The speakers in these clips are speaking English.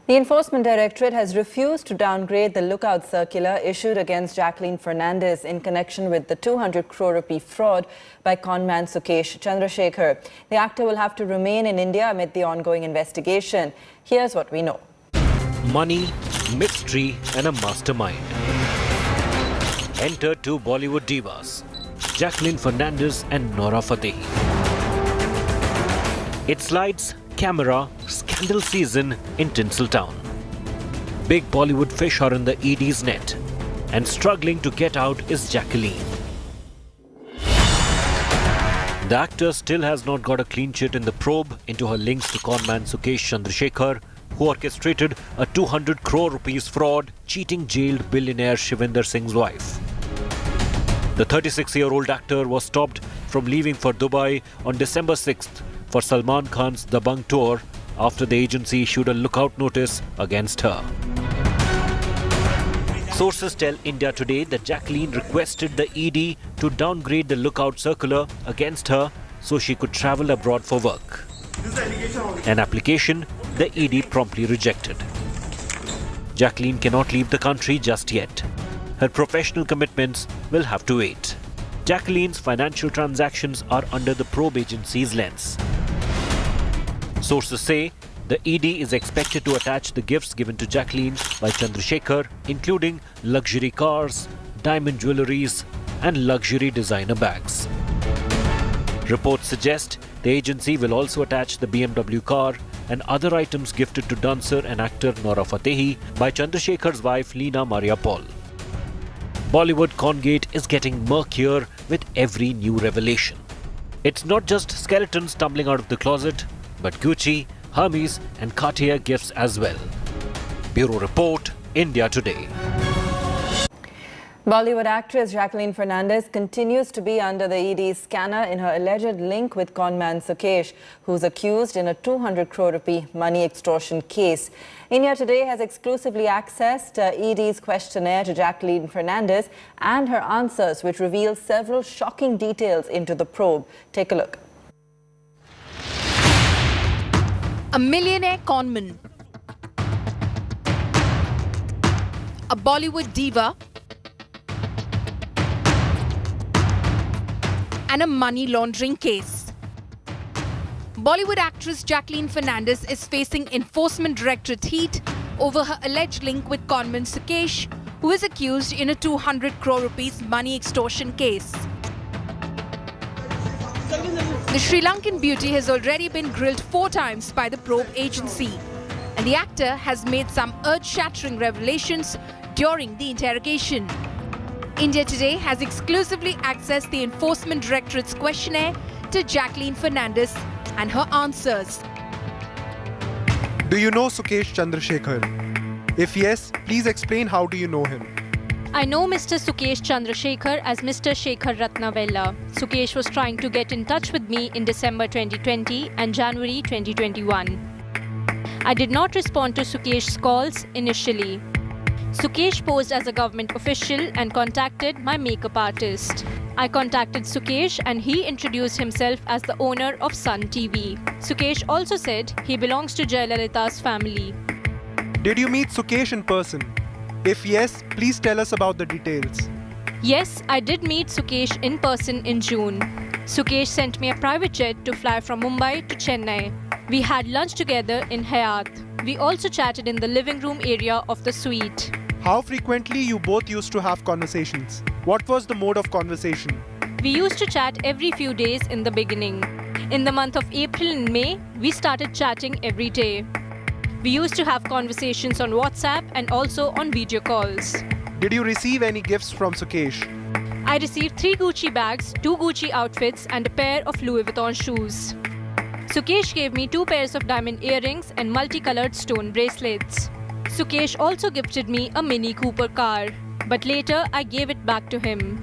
The Enforcement Directorate has refused to downgrade the lookout circular issued against Jacqueline Fernandez in connection with the 200 crore rupee fraud by conman Sukesh Chandrasekhar. The actor will have to remain in India amid the ongoing investigation. Here's what we know. Money, mystery and a mastermind. Enter two Bollywood divas, Jacqueline Fernandez and Nora Fatehi. It's lights, camera, scandal season in Tinseltown. Big Bollywood fish are in the ED's net, and struggling to get out is Jacqueline. The actor still has not got a clean sheet in the probe into her links to conman Sukesh Chandrasekhar, who orchestrated a 200 crore rupees fraud, cheating jailed billionaire Shivinder Singh's wife. The 36-year-old actor was stopped from leaving for Dubai on December 6th for Salman Khan's Dabangg tour after the agency issued a lookout notice against her. Sources tell India Today that Jacqueline requested the ED to downgrade the lookout circular against her so she could travel abroad for work. An application the ED promptly rejected. Jacqueline cannot leave the country just yet. Her professional commitments will have to wait. Jacqueline's financial transactions are under the probe agency's lens. Sources say the ED is expected to attach the gifts given to Jacqueline by Chandrasekhar, including luxury cars, diamond jewelleries and luxury designer bags. Reports suggest the agency will also attach the BMW car and other items gifted to dancer and actor Nora Fatehi by Chandrasekhar's wife Leena Maria Paul. Bollywood Congate is getting murkier with every new revelation. It's not just skeletons tumbling out of the closet, but Gucci, Hermes and Cartier gifts as well. Bureau Report, India Today. Bollywood actress Jacqueline Fernandez continues to be under the ED's scanner in her alleged link with conman Sukesh, who's accused in a 200 crore rupee money extortion case. India Today has exclusively accessed ED's questionnaire to Jacqueline Fernandez and her answers, which reveal several shocking details into the probe. Take a look. A millionaire conman, a Bollywood diva, and a money laundering case. Bollywood actress Jacqueline Fernandez is facing Enforcement Directorate heat over her alleged link with conman Sukesh, who is accused in a 200 crore rupees money extortion case. The Sri Lankan beauty has already been grilled 4 times by the probe agency, and the actor has made some earth-shattering revelations during the interrogation. India Today has exclusively accessed the Enforcement Directorate's questionnaire to Jacqueline Fernandez and her answers. Do you know Sukesh Chandrasekhar? If yes, please explain how do you know him? I know Mr. Sukesh Chandrasekhar as Mr. Shekhar Ratnavella. Sukesh was trying to get in touch with me in December 2020 and January 2021. I did not respond to Sukesh's calls initially. Sukesh posed as a government official and contacted my makeup artist. I contacted Sukesh and he introduced himself as the owner of Sun TV. Sukesh also said he belongs to Jayalalitha's family. Did you meet Sukesh in person? If yes, please tell us about the details. Yes, I did meet Sukesh in person in June. Sukesh sent me a private jet to fly from Mumbai to Chennai. We had lunch together in Hyatt. We also chatted in the living room area of the suite. How frequently you both used to have conversations? What was the mode of conversation? We used to chat every few days in the beginning. In the month of April and May, we started chatting every day. We used to have conversations on WhatsApp and also on video calls. Did you receive any gifts from Sukesh? I received 3 Gucci bags, 2 Gucci outfits and a pair of Louis Vuitton shoes. Sukesh gave me 2 pairs of diamond earrings and multicolored stone bracelets. Sukesh also gifted me a Mini Cooper car, but later I gave it back to him.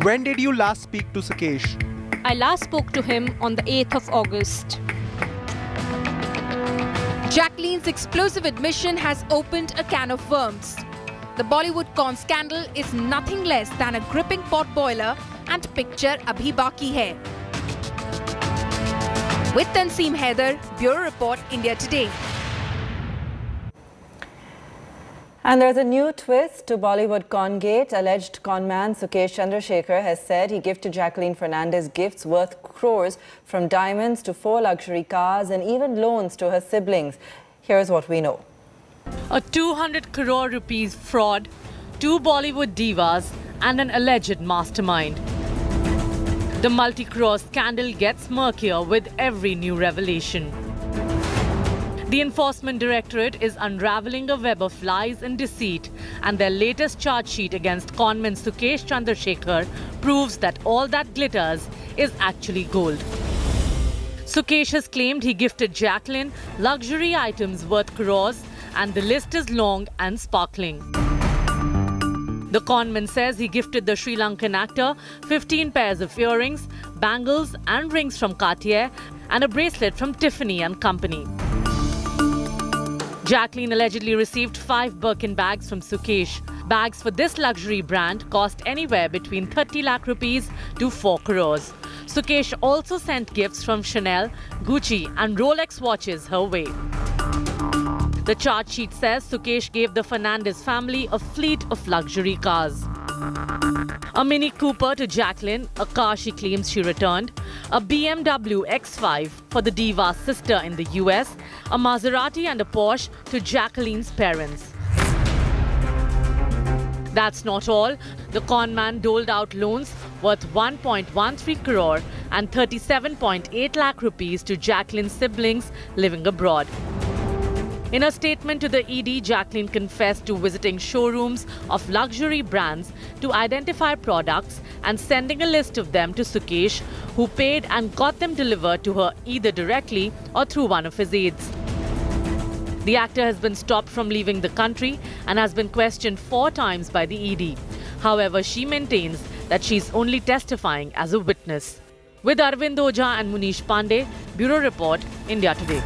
When did you last speak to Sukesh? I last spoke to him on the 8th of August. Jacqueline's explosive admission has opened a can of worms. The Bollywood con scandal is nothing less than a gripping potboiler and picture abhi baki hai. With Tanseem Haider, Bureau Report, India Today. And there's a new twist to Bollywood Congate. Alleged conman Sukesh Chandrasekhar has said he gifted Jacqueline Fernandez gifts worth crores, from diamonds to 4 luxury cars and even loans to her siblings. Here's what we know. A 200 crore rupees fraud, 2 Bollywood divas and an alleged mastermind. The multi-crore scandal gets murkier with every new revelation. The Enforcement Directorate is unravelling a web of lies and deceit, and their latest charge sheet against conman Sukesh Chandrasekhar proves that all that glitters is actually gold. Sukesh has claimed he gifted Jacqueline luxury items worth crores, and the list is long and sparkling. The conman says he gifted the Sri Lankan actor 15 pairs of earrings, bangles and rings from Cartier and a bracelet from Tiffany & Company. Jacqueline allegedly received 5 Birkin bags from Sukesh. Bags for this luxury brand cost anywhere between 30 lakh rupees to 4 crores. Sukesh also sent gifts from Chanel, Gucci and Rolex watches her way. The charge sheet says Sukesh gave the Fernandez family a fleet of luxury cars. A Mini Cooper to Jacqueline, a car she claims she returned, a BMW X5 for the diva's sister in the US, a Maserati and a Porsche to Jacqueline's parents. That's not all. The conman doled out loans worth 1.13 crore and 37.8 lakh rupees to Jacqueline's siblings living abroad. In a statement to the ED, Jacqueline confessed to visiting showrooms of luxury brands to identify products and sending a list of them to Sukesh, who paid and got them delivered to her either directly or through one of his aides. The actor has been stopped from leaving the country and has been questioned 4 times by the ED. However, she maintains that she's only testifying as a witness. With Arvind Oja and Munish Pandey, Bureau Report, India Today.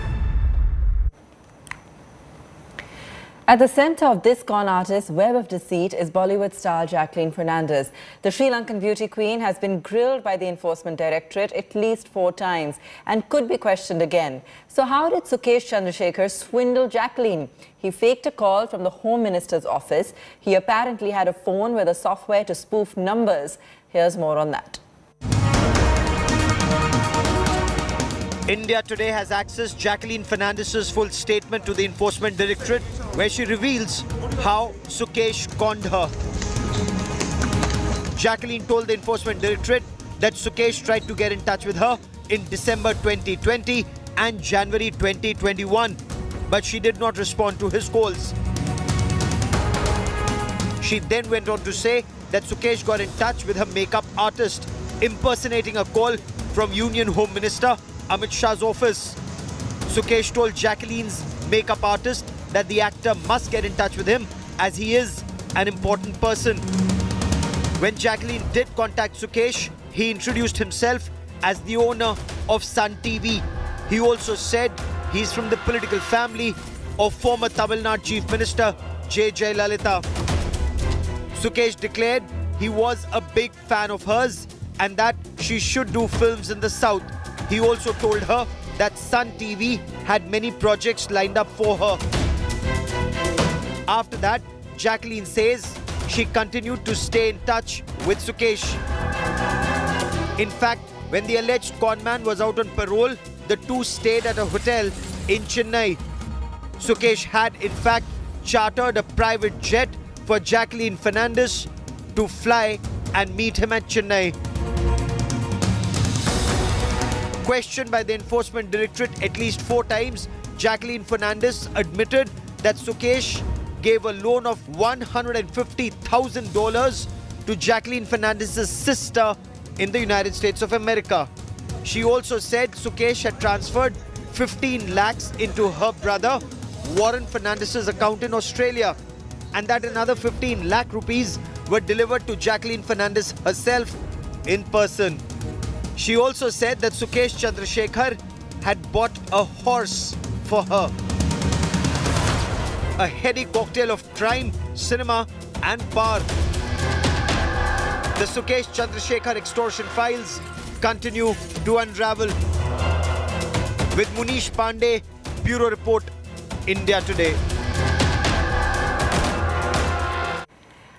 At the centre of this con artist's web of deceit is Bollywood star Jacqueline Fernandez. The Sri Lankan beauty queen has been grilled by the Enforcement Directorate at least 4 times and could be questioned again. So how did Sukesh Chandrasekhar swindle Jacqueline? He faked a call from the Home Minister's office. He apparently had a phone with a software to spoof numbers. Here's more on that. India Today has accessed Jacqueline Fernandez's full statement to the Enforcement Directorate, where she reveals how Sukesh conned her. Jacqueline told the Enforcement Directorate that Sukesh tried to get in touch with her in December 2020 and January 2021, but she did not respond to his calls. She then went on to say that Sukesh got in touch with her makeup artist, impersonating a call from Union Home Minister Amit Shah's office. Sukesh told Jacqueline's makeup artist that the actor must get in touch with him as he is an important person. When Jacqueline did contact Sukesh, he introduced himself as the owner of Sun TV. He also said he's from the political family of former Tamil Nadu Chief Minister J. Jayalalitha. Sukesh declared he was a big fan of hers and that she should do films in the South. He also told her that Sun TV had many projects lined up for her. After that, Jacqueline says she continued to stay in touch with Sukesh. In fact, when the alleged conman was out on parole, the two stayed at a hotel in Chennai. Sukesh had in fact chartered a private jet for Jacqueline Fernandez to fly and meet him at Chennai. Questioned by the Enforcement Directorate at least 4 times, Jacqueline Fernandez admitted that Sukesh gave a loan of $150,000 to Jacqueline Fernandez's sister in the United States of America. She also said Sukesh had transferred 15 lakhs into her brother Warren Fernandez's account in Australia, and that another 15 lakh rupees were delivered to Jacqueline Fernandez herself in person. She also said that Sukesh Chandrasekhar had bought a horse for her. A heady cocktail of crime, cinema and power. The Sukesh Chandrasekhar extortion files continue to unravel. With Munish Pandey, Bureau Report, India Today.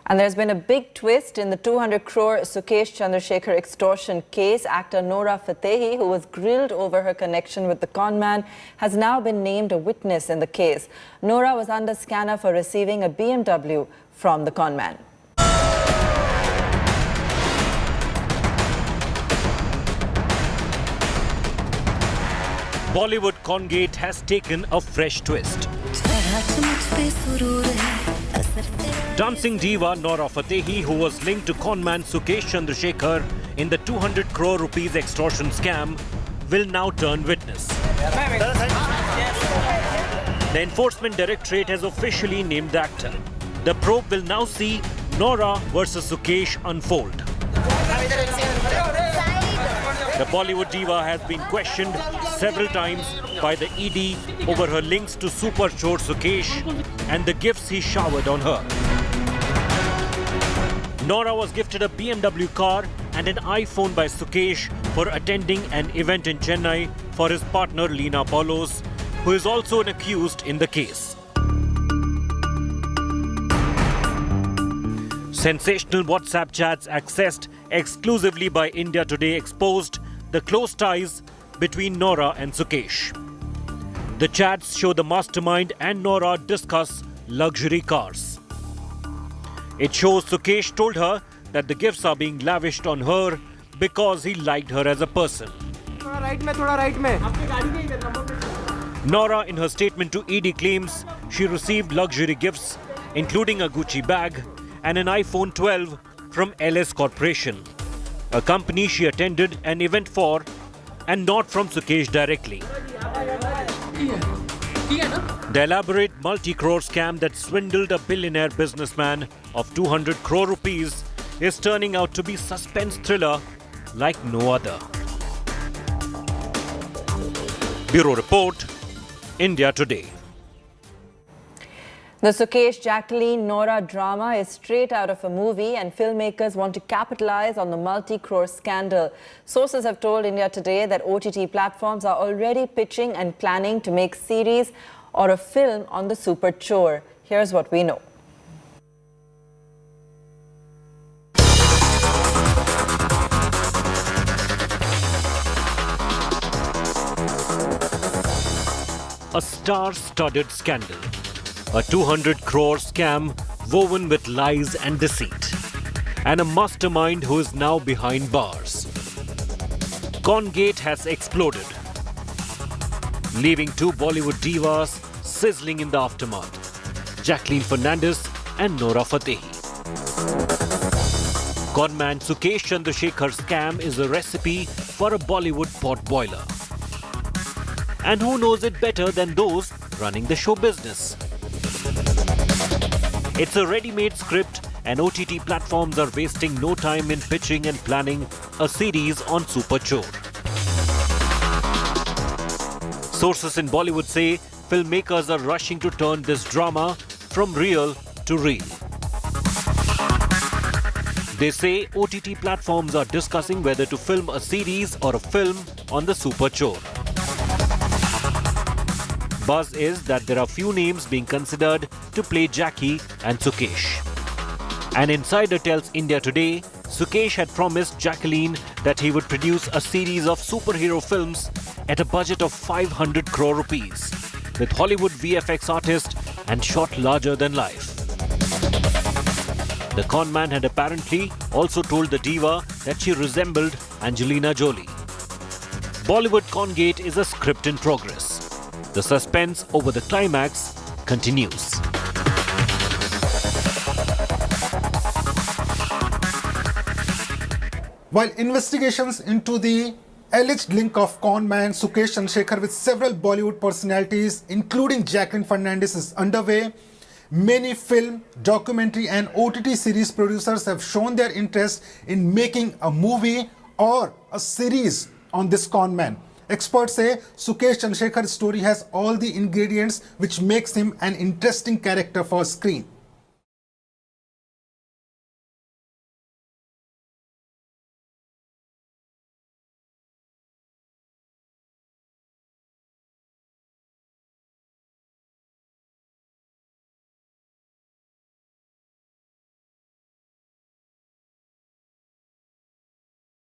And there's been a big twist in the 200 crore Sukesh Chandrasekhar extortion case. Actor Nora Fatehi, who was grilled over her connection with the conman, has now been named a witness in the case. Nora was under scanner for receiving a BMW from the conman. Bollywood Congate has taken a fresh twist. Dancing diva Nora Fatehi, who was linked to conman Sukesh Chandrasekhar in the 200 crore rupees extortion scam, will now turn witness. The Enforcement Directorate has officially named the actor. The probe will now see Nora versus Sukesh unfold. The Bollywood diva has been questioned several times by the ED over her links to super chor Sukesh and the gifts he showered on her. Nora was gifted a BMW car and an iPhone by Sukesh for attending an event in Chennai for his partner Leena Paulos, who is also an accused in the case. Sensational WhatsApp chats accessed exclusively by India Today exposed the close ties between Nora and Sukesh. The chats show the mastermind and Nora discuss luxury cars. It shows Sukesh told her that the gifts are being lavished on her because he liked her as a person. Nora, in her statement to ED, claims she received luxury gifts, including a Gucci bag and an iPhone 12 from LS Corporation, a company she attended an event for, and not from Sukesh directly. The elaborate multi-crore scam that swindled a billionaire businessman of 200 crore rupees is turning out to be suspense thriller like no other. Bureau Report, India Today. The Sukesh Jacqueline Nora drama is straight out of a movie, and filmmakers want to capitalize on the multi-crore scandal. Sources have told India Today that OTT platforms are already pitching and planning to make series or a film on the super chore. Here's what we know. A star-studded scandal. A 200 crore scam woven with lies and deceit. And a mastermind who is now behind bars. Congate has exploded, leaving two Bollywood divas sizzling in the aftermath. Jacqueline Fernandez and Nora Fatehi. Conman Sukesh Chandrasekhar's scam is a recipe for a Bollywood potboiler. And who knows it better than those running the show business? It's a ready-made script, and OTT platforms are wasting no time in pitching and planning a series on Super Chor. Sources in Bollywood say filmmakers are rushing to turn this drama from real to real. They say OTT platforms are discussing whether to film a series or a film on the Super Chor. Buzz is that there are few names being considered to play Jackie and Sukesh. An insider tells India Today, Sukesh had promised Jacqueline that he would produce a series of superhero films at a budget of 500 crore rupees, with Hollywood VFX artists and shot larger than life. The conman had apparently also told the diva that she resembled Angelina Jolie. Bollywood Congate is a script in progress. The suspense over the climax continues. While investigations into the alleged link of conman Sukesh Chandrasekhar with several Bollywood personalities, including Jacqueline Fernandez, is underway, many film, documentary and OTT series producers have shown their interest in making a movie or a series on this conman. Experts say Sukesh Chandrasekhar's story has all the ingredients which makes him an interesting character for screen.